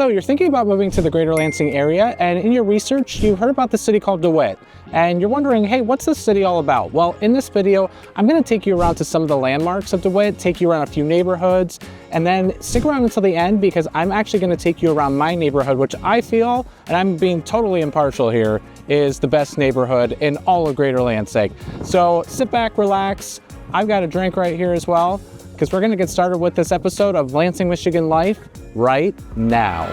So you're thinking about moving to the greater Lansing area, and in your research, you heard about the city called DeWitt. And you're wondering, hey, what's this city all about? Well, in this video, I'm gonna take you around to some of the landmarks of DeWitt, take you around a few neighborhoods, and then stick around until the end because I'm actually gonna take you around my neighborhood, which I feel, and I'm being totally impartial here, is the best neighborhood in all of greater Lansing. So sit back, relax. I've got a drink right here as well, because we're gonna get started with this episode of Lansing, Michigan Life right now.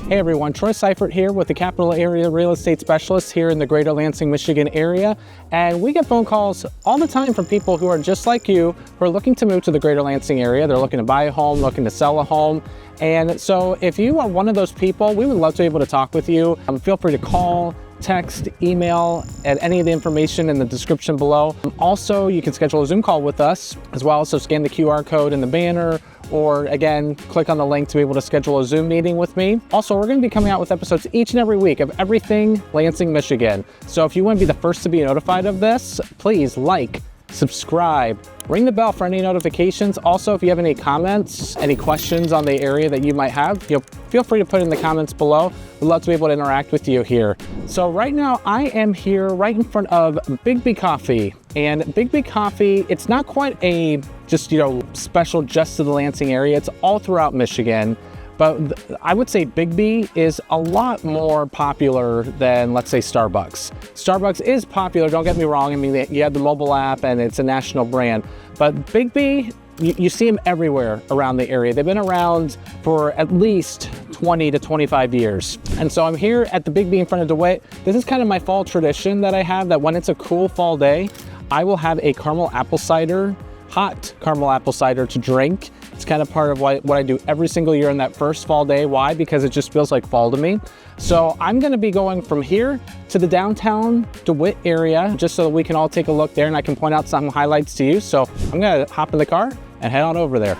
Hey everyone, Troy Seifert here with the Capital Area Real Estate Specialist here in the greater Lansing, Michigan area. And we get phone calls all the time from people who are just like you, who are looking to move to the greater Lansing area. They're looking to buy a home, looking to sell a home. And so if you are one of those people, we would love to be able to talk with you. Feel free to call, text, email, and any of the information in the description below. Also, you can schedule a Zoom call with us as well. So scan the QR code in the banner, or again, click on the link to be able to schedule a Zoom meeting with me. Also, we're gonna be coming out with episodes each and every week of everything Lansing, Michigan. So if you wanna be the first to be notified of this, please like, subscribe, ring the bell for any notifications. Also, if you have any comments, any questions on the area that you might have, feel free to put in the comments below. We'd love to be able to interact with you here. So right now I am here right in front of BIGGBY Coffee. And BIGGBY Coffee, it's not quite a just, special just to the Lansing area. It's all throughout Michigan. But I would say BIGGBY is a lot more popular than, let's say, Starbucks. Starbucks is popular, don't get me wrong. I mean, you have the mobile app and it's a national brand. But BIGGBY, you see them everywhere around the area. They've been around for at least 20 to 25 years. And so I'm here at the BIGGBY in front of DeWitt. This is kind of my fall tradition that I have, that when it's a cool fall day, I will have a caramel apple cider, hot caramel apple cider to drink. It's kind of part of what I do every single year on that first fall day. Why? Because it just feels like fall to me. So I'm gonna be going from here to the downtown DeWitt area, just so that we can all take a look there and I can point out some highlights to you. So I'm gonna hop in the car and head on over there.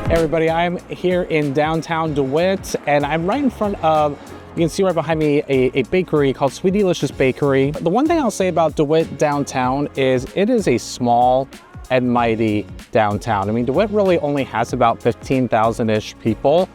Hey everybody, I'm here in downtown DeWitt and I'm right in front of, you can see right behind me, a bakery called Sweetielicious Bakery. The one thing I'll say about DeWitt downtown is it is a small and mighty downtown. I mean, DeWitt really only has about 15,000-ish people,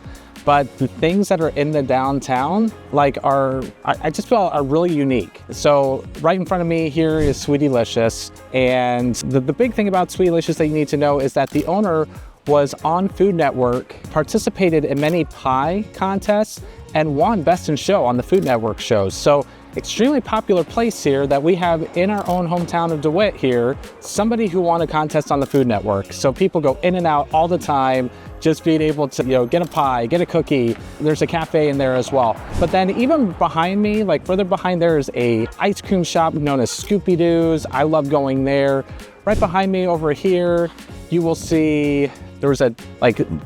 but the things that are in the downtown, I just feel are really unique. So right in front of me here is Sweetielicious, and the big thing about Sweetielicious that you need to know is that the owner was on Food Network, participated in many pie contests, and won Best in Show on the Food Network shows. So extremely popular place here that we have in our own hometown of DeWitt here, somebody who won a contest on the Food Network. So people go in and out all the time, just being able to get a pie, get a cookie. There's a cafe in there as well. But then even behind me, further behind there is a ice cream shop known as Scoopy Doo's. I love going there. Right behind me over here, you will see there was a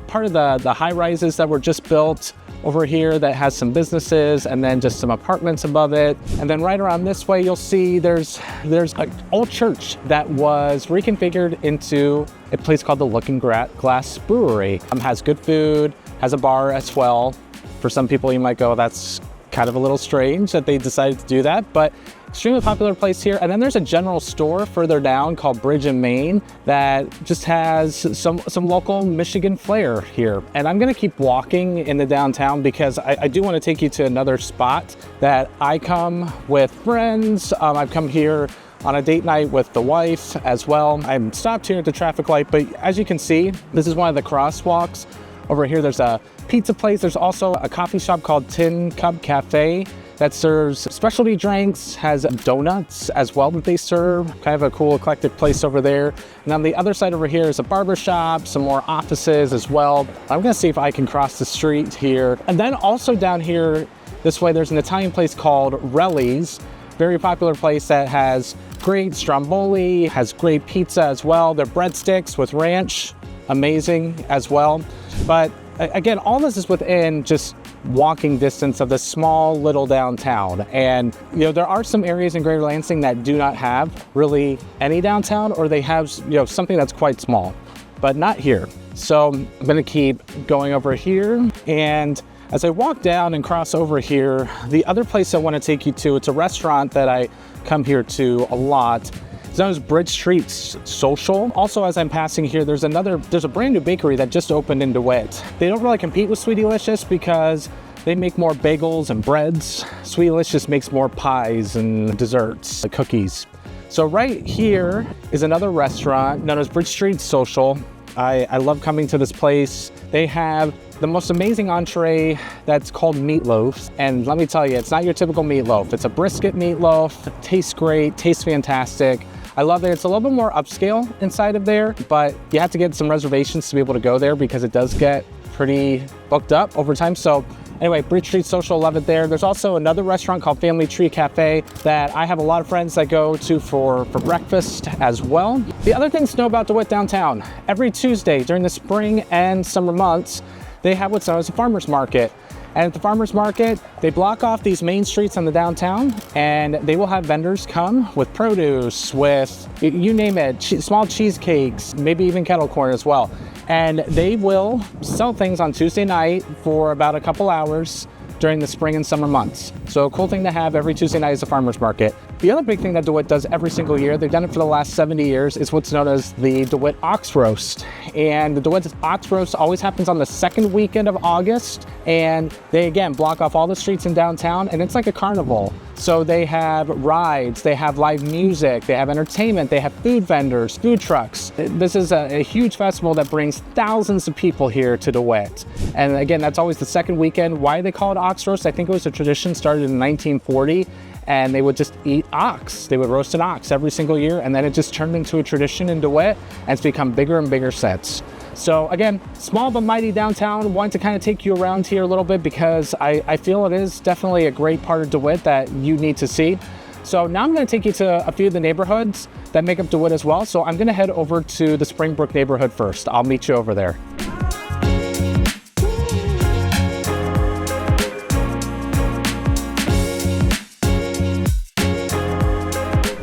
part of the high rises that were just built over here that has some businesses and then just some apartments above it. And then right around this way, you'll see there's an old church that was reconfigured into a place called the Looking Glass Brewery. Has good food, has a bar as well. For some people, you might go, that's kind of a little strange that they decided to do that, but extremely popular place here. And then there's a general store further down called Bridge and Main that just has some local Michigan flair here. And I'm gonna keep walking in the downtown because I do wanna take you to another spot that I come with friends. I've come here on a date night with the wife as well. I'm stopped here at the traffic light, but as you can see, this is one of the crosswalks. Over here, there's a pizza place. There's also a coffee shop called Tin Cup Cafe that serves specialty drinks, has donuts as well that they serve. Kind of a cool eclectic place over there. And on the other side over here is a barber shop, some more offices as well. I'm gonna see if I can cross the street here. And then also down here, this way, there's an Italian place called Relli's. Very popular place that has great stromboli, has great pizza as well. Their breadsticks with ranch, amazing as well. But again, all this is within just walking distance of this small little downtown. And there are some areas in Greater Lansing that do not have really any downtown, or they have something that's quite small, but not here. So I'm gonna keep going over here, and as I walk down and cross over here, the other place I wanna take you to, it's a restaurant that I come here to a lot. It's known as Bridge Street Social. Also, as I'm passing here, there's a brand new bakery that just opened in DeWitt. They don't really compete with Sweetielicious because they make more bagels and breads. Sweetielicious makes more pies and desserts, like cookies. So right here is another restaurant known as Bridge Street Social. I love coming to this place. They have the most amazing entree that's called meatloaf. And let me tell you, it's not your typical meatloaf. It's a brisket meatloaf. It tastes great, tastes fantastic. I love it. It's a little bit more upscale inside of there, but you have to get some reservations to be able to go there because it does get pretty booked up over time. So anyway, Bridge Street Social, love it there. There's also another restaurant called Family Tree Cafe that I have a lot of friends that go to for breakfast as well. The other things to know about DeWitt downtown, every Tuesday during the spring and summer months, they have what's known as a farmer's market. And at the farmer's market, they block off these main streets on the downtown, and they will have vendors come with produce, with, you name it, small cheesecakes, maybe even kettle corn as well. And they will sell things on Tuesday night for about a couple hours during the spring and summer months. So a cool thing to have every Tuesday night is a farmer's market. The other big thing that DeWitt does every single year, they've done it for the last 70 years, is what's known as the DeWitt Ox Roast. And the DeWitt Ox Roast always happens on the second weekend of August. And they, again, block off all the streets in downtown, and it's like a carnival. So they have rides, they have live music, they have entertainment, they have food vendors, food trucks. This is a huge festival that brings thousands of people here to DeWitt. And again, that's always the second weekend. Why they call it Ox Roast? I think it was a tradition started in 1940. And they would just eat ox. They would roast an ox every single year, and then it just turned into a tradition in DeWitt, and it's become bigger and bigger since. So again, small but mighty downtown. Wanted to kind of take you around here a little bit because I feel it is definitely a great part of DeWitt that you need to see. So now I'm going to take you to a few of the neighborhoods that make up DeWitt as well. So I'm going to head over to the Springbrook neighborhood first. I'll meet you over there.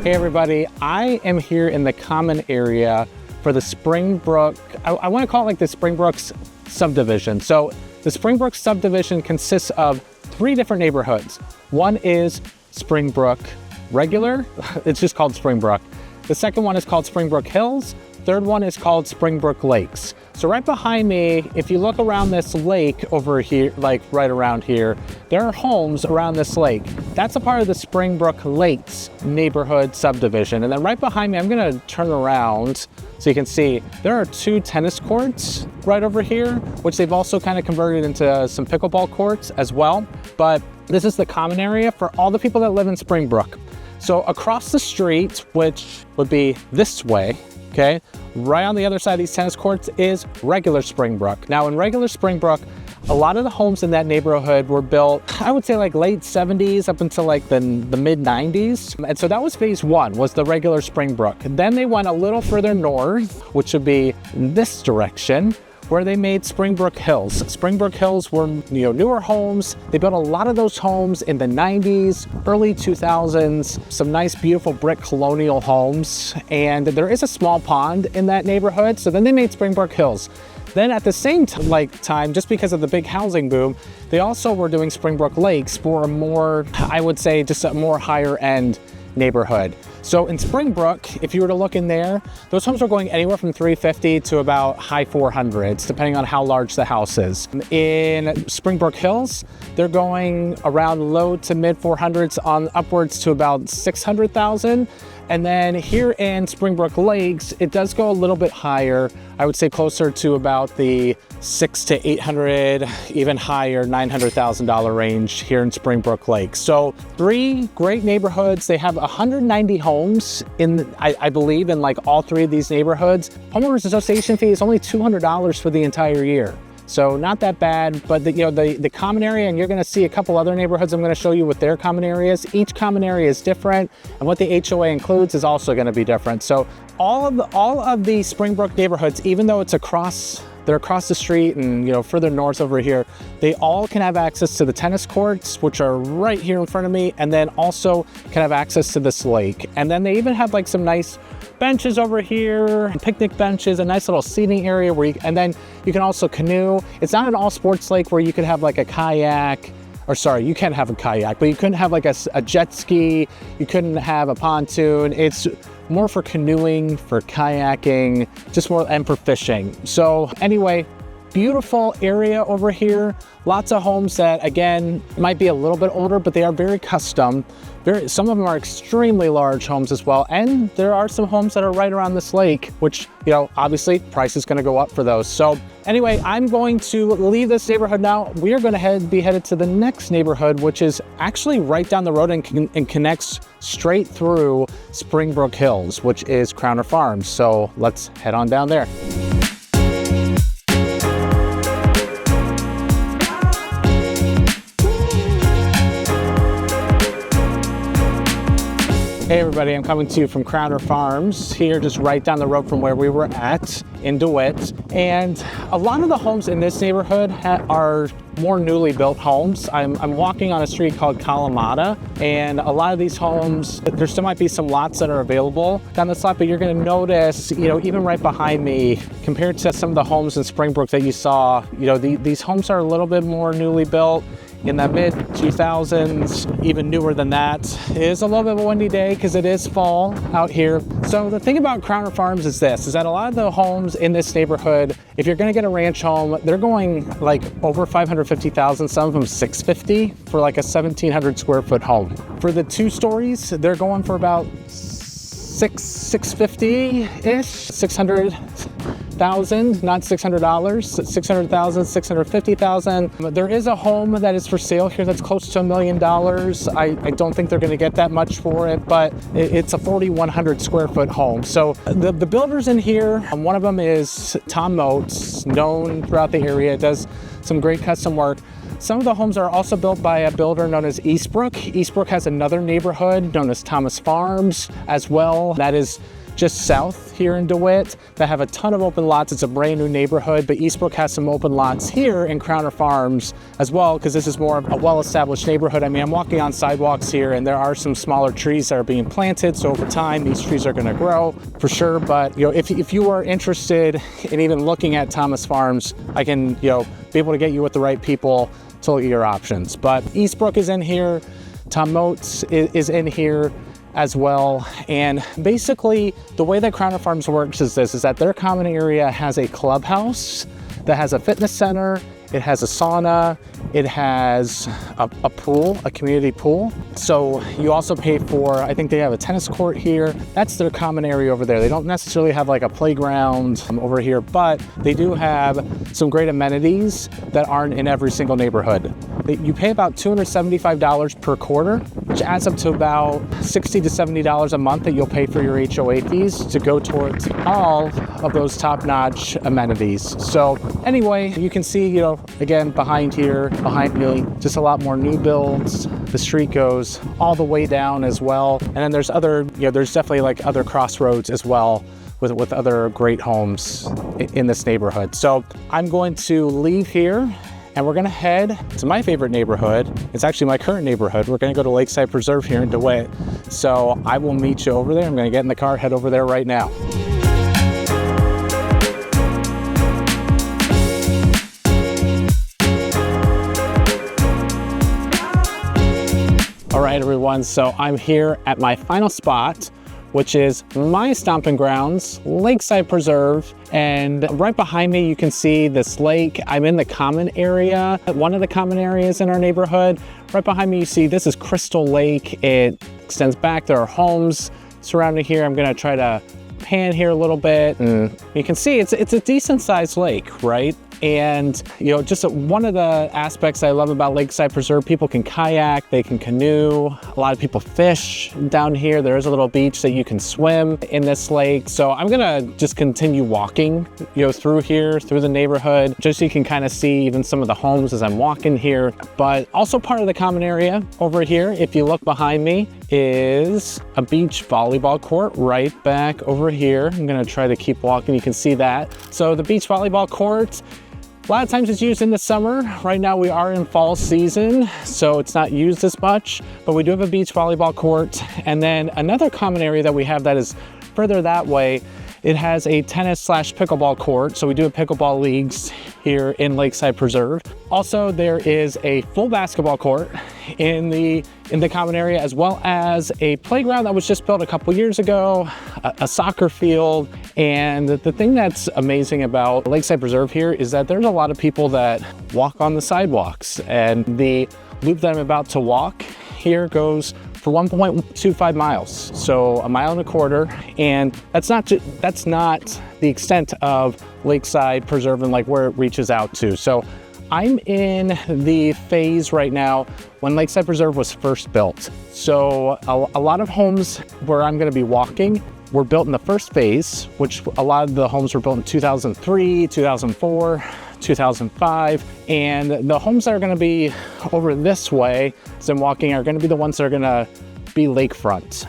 Hey everybody, I am here in the common area for the Springbrook, I want to call it like the Springbrook subdivision. So the Springbrook subdivision consists of 3 different neighborhoods. One is Springbrook Regular, it's just called Springbrook. The second one is called Springbrook Hills. Third one is called Springbrook Lakes. So right behind me, if you look around this lake over here, like right around here, there are homes around this lake. That's a part of the Springbrook Lakes neighborhood subdivision. And then right behind me, I'm gonna turn around so you can see, there are 2 tennis courts right over here, which they've also kind of converted into some pickleball courts as well. But this is the common area for all the people that live in Springbrook. So across the street, which would be this way, okay, right on the other side of these tennis courts is regular Springbrook. Now in regular Springbrook, a lot of the homes in that neighborhood were built, I would say like late 70s up until like the mid 90s. And so that was phase 1, was the regular Springbrook. Then they went a little further north, which would be this direction, where they made Springbrook Hills. Springbrook Hills were, newer homes. They built a lot of those homes in the 90s, early 2000s, some nice, beautiful brick colonial homes. And there is a small pond in that neighborhood. So then they made Springbrook Hills. Then at the same time, just because of the big housing boom, they also were doing Springbrook Lakes for a more, I would say, just a more higher end neighborhood. So in Springbrook, if you were to look in there, those homes are going anywhere from $350,000 to about high $400,000s, depending on how large the house is. In Springbrook Hills, they're going around low to mid $400,000s on upwards to about $600,000. And then here in Springbrook Lakes, it does go a little bit higher. I would say closer to about the $600,000 to $800,000, even higher, $900,000 range here in Springbrook Lakes. So 3 great neighborhoods. They have 190 homes in, I believe, in like all 3 of these neighborhoods. Homeowners association fee is only $200 for the entire year. So not that bad, but the common area, and you're gonna see a couple other neighborhoods I'm gonna show you with their common areas. Each common area is different, and what the HOA includes is also gonna be different. So all of the Springbrook neighborhoods, even though they're across the street and further north over here, they all can have access to the tennis courts, which are right here in front of me, and then also can have access to this lake. And then they even have like some nice benches over here, picnic benches, a nice little seating area where and then you can also canoe. It's not an all sports lake where you could have like a kayak, or sorry, you can't have a kayak, but you couldn't have like a jet ski, you couldn't have a pontoon. It's more for canoeing, for kayaking, just more, and for fishing. So anyway, beautiful area over here. Lots of homes that, again, might be a little bit older, but they are very custom. Some of them are extremely large homes as well. And there are some homes that are right around this lake, which, you know, obviously price is gonna go up for those. So anyway, I'm going to leave this neighborhood now. We are gonna be headed to the next neighborhood, which is actually right down the road and connects straight through Springbrook Hills, which is Crowner Farms. So let's head on down there. Hey everybody, I'm coming to you from Crowner Farms here, just right down the road from where we were at in DeWitt. And a lot of the homes in this neighborhood are more newly built homes. I'm walking on a street called Kalamata, and a lot of these homes, there still might be some lots that are available down this lot, but you're gonna notice, you know, even right behind me, compared to some of the homes in Springbrook that you saw, you know, these homes are a little bit more newly built. In the mid 2000s, even newer than that. It is a little bit of a windy day because it is fall out here. So the thing about Crowner Farms is this, is that a lot of the homes in this neighborhood, if you're gonna get a ranch home, they're going like over 550,000, some of them 650 for like a 1,700 square foot home. For the 2 stories, they're going for about 650-ish, 600,000, not $600, 600,000, 650,000. There is a home that is for sale here that's close to $1 million. I don't think they're gonna get that much for it, but it's a 4,100 square foot home. So the builders in here, one of them is Tom Moats, known throughout the area, does some great custom work. Some of the homes are also built by a builder known as Eastbrook. Eastbrook has another neighborhood known as Thomas Farms as well. That is just south here in DeWitt that have a ton of open lots. It's a brand new neighborhood, but Eastbrook has some open lots here in Crowner Farms as well, because this is more of a well-established neighborhood. I mean, I'm walking on sidewalks here and there are some smaller trees that are being planted. So over time, these trees are gonna grow for sure. But you know, if you are interested in even looking at Thomas Farms, I can, you know, be able to get you with the right people to look at your options. But Eastbrook is in here, Tom Moats is in here as well. And basically the way that Crowner Farms works is this, is that their common area has a clubhouse that has a fitness center, it has a sauna, it has a pool, a community pool. So you also pay for, I think they have a tennis court here. That's their common area over there. They don't necessarily have like a playground over here, but they do have some great amenities that aren't in every single neighborhood. You pay about $275 per quarter, which adds up to about $60 to $70 a month that you'll pay for your HOA fees to go towards all of those top-notch amenities. So anyway, you can see, you know, again, behind me, just a lot more new builds. The street goes all the way down as well. And then there's other, you know, there's definitely like other crossroads as well with other great homes in this neighborhood. So I'm going to leave here and we're gonna head to my favorite neighborhood. It's actually my current neighborhood. We're gonna go to Lakeside Preserve here in DeWitt. So I will meet you over there. I'm gonna get in the car, head over there right now. All right, everyone, so I'm here at my final spot, which is my stomping grounds, Lakeside Preserve. And right behind me, you can see this lake. I'm in the common area, one of the common areas in our neighborhood. Right behind me, you see this is Crystal Lake. It extends back. There are homes surrounding here. I'm gonna try to pan here a little bit. And you can see it's a decent sized lake, right? And you know, just one of the aspects I love about Lakeside Preserve, people can kayak, they can canoe. A lot of people fish down here. There is a little beach that you can swim in this lake. So I'm gonna just continue walking, you know, through here, through the neighborhood, just so you can kind of see even some of the homes as I'm walking here. But also part of the common area over here, if you look behind me, is a beach volleyball court right back over here. I'm gonna try to keep walking, you can see that. So the beach volleyball court, a lot of times it's used in the summer. Right now we are in fall season, so it's not used as much, but we do have a beach volleyball court. And then another common area that we have that is further that way, it has a tennis/pickleball court. So we do pickleball leagues here in Lakeside Preserve. Also, there is a full basketball court in the common area, as well as a playground that was just built a couple years ago, a soccer field. And the thing that's amazing about Lakeside Preserve here is that there's a lot of people that walk on the sidewalks, and the loop that I'm about to walk here goes for 1.25 miles, so 1.25 miles, and that's not the extent of Lakeside Preserve and like where it reaches out to. So I'm in the phase right now when Lakeside Preserve was first built. So a lot of homes where I'm going to be walking were built in the first phase, which a lot of the homes were built in 2003, 2004, 2005, and the homes that are going to be over this way as I'm walking are going to be the ones that are going to be lakefront.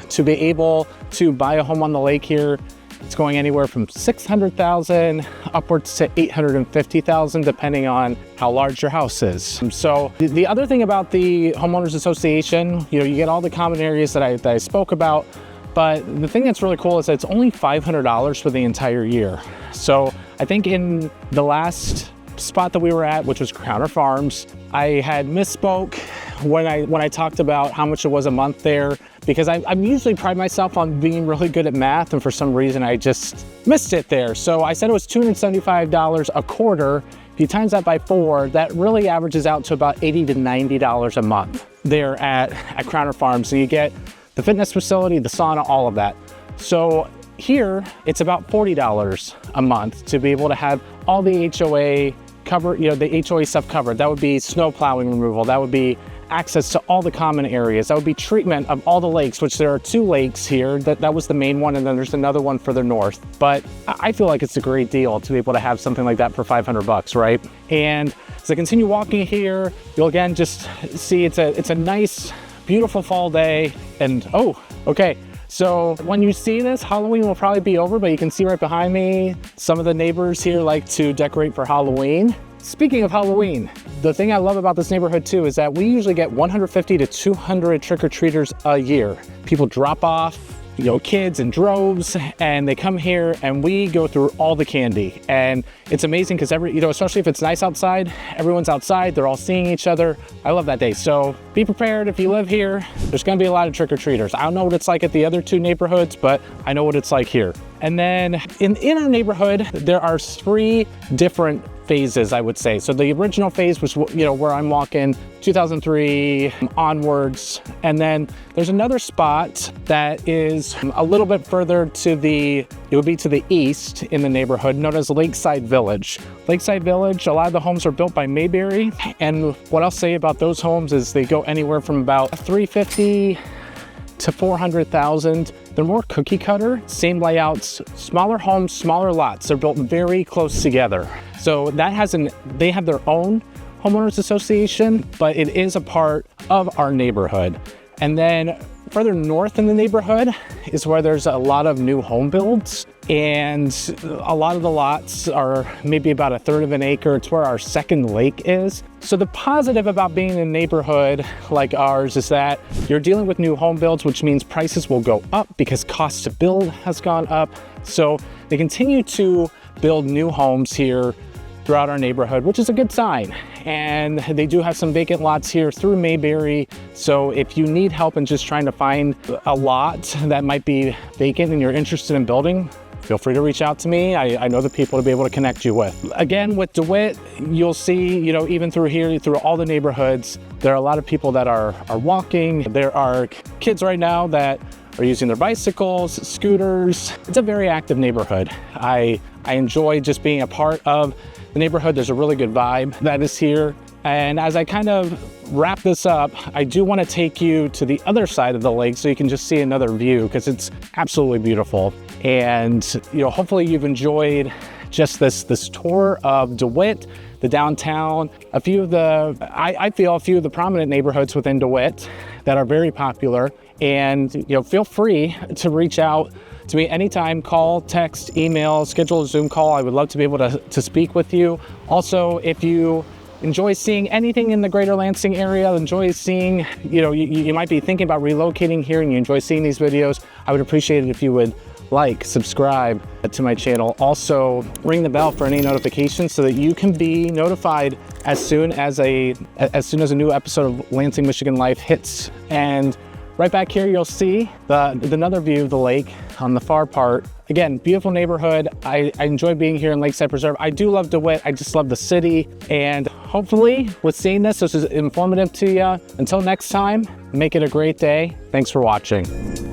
To be able to buy a home on the lake here, it's going anywhere from $600,000 upwards to $850,000, depending on how large your house is. So the other thing about the homeowners association, you get all the common areas that I spoke about, but the thing that's really cool is that it's only $500 for the entire year. So I think in the last spot that we were at, which was Crowner Farms, I had misspoke when I talked about how much it was a month there, because I'm usually pride myself on being really good at math, and for some reason I just missed it there. So I said it was $275 a quarter. If you times that by 4, that really averages out to about $80 to $90 a month there at Crowner Farms. So you get the fitness facility, the sauna, all of that. So here, it's about $40 a month to be able to have all the HOA covered, the HOA stuff covered. That would be snow plowing removal. That would be access to all the common areas. That would be treatment of all the lakes, which there are 2 lakes here. That was the main one, and then there's another one further north. But I feel like it's a great deal to be able to have something like that for $500, right? And as I continue walking here, you'll again just see it's a nice, beautiful fall day. And oh, okay. So when you see this, Halloween will probably be over, but you can see right behind me, some of the neighbors here like to decorate for Halloween. Speaking of Halloween, the thing I love about this neighborhood too is that we usually get 150 to 200 trick-or-treaters a year. People drop off, kids in droves, and they come here and we go through all the candy. And it's amazing because especially if it's nice outside, everyone's outside, they're all seeing each other. I love that day. So be prepared if you live here. There's gonna be a lot of trick-or-treaters. I don't know what it's like at the other 2 neighborhoods, but I know what it's like here. And then in our neighborhood, there are 3 different phases, I would say. So the original phase was, where I'm walking, 2003 onwards. And then there's another spot that is a little bit further to it would be to the east in the neighborhood, known as Lakeside Village. Lakeside Village, a lot of the homes are built by Mayberry. And what I'll say about those homes is they go anywhere from about $350,000 to $400,000. They're more cookie cutter, same layouts, smaller homes, smaller lots. They're built very close together. So they have their own homeowners association, but it is a part of our neighborhood. And then further north in the neighborhood is where there's a lot of new home builds, and a lot of the lots are maybe about 1/3 of an acre. It's where our second lake is. So the positive about being in a neighborhood like ours is that you're dealing with new home builds, which means prices will go up because cost to build has gone up. So they continue to build new homes here throughout our neighborhood, which is a good sign. And they do have some vacant lots here through Mayberry. So if you need help in just trying to find a lot that might be vacant and you're interested in building, feel free to reach out to me. I know the people to be able to connect you with. Again, with DeWitt, you'll see, even through here, through all the neighborhoods, there are a lot of people that are walking. There are kids right now that are using their bicycles, scooters. It's a very active neighborhood. I enjoy just being a part of the neighborhood. There's a really good vibe that is here. And as I kind of wrap this up, I do want to take you to the other side of the lake so you can just see another view, because it's absolutely beautiful. And hopefully you've enjoyed just this tour of DeWitt, the downtown, I feel a few of the prominent neighborhoods within DeWitt that are very popular. And feel free to reach out to me anytime. Call, text, email, schedule a Zoom call. I would love to be able to speak with you. Also, if you enjoy seeing anything in the greater Lansing area, enjoy seeing, you might be thinking about relocating here and you enjoy seeing these videos, I would appreciate it if you would like, subscribe to my channel. Also, ring the bell for any notifications so that you can be notified as soon as a new episode of Lansing Michigan Life hits. And right back here, you'll see another view of the lake on the far part. Again, beautiful neighborhood. I enjoy being here in Lakeside Preserve. I do love DeWitt. I just love the city. And hopefully with seeing this is informative to you. Until next time, make it a great day. Thanks for watching.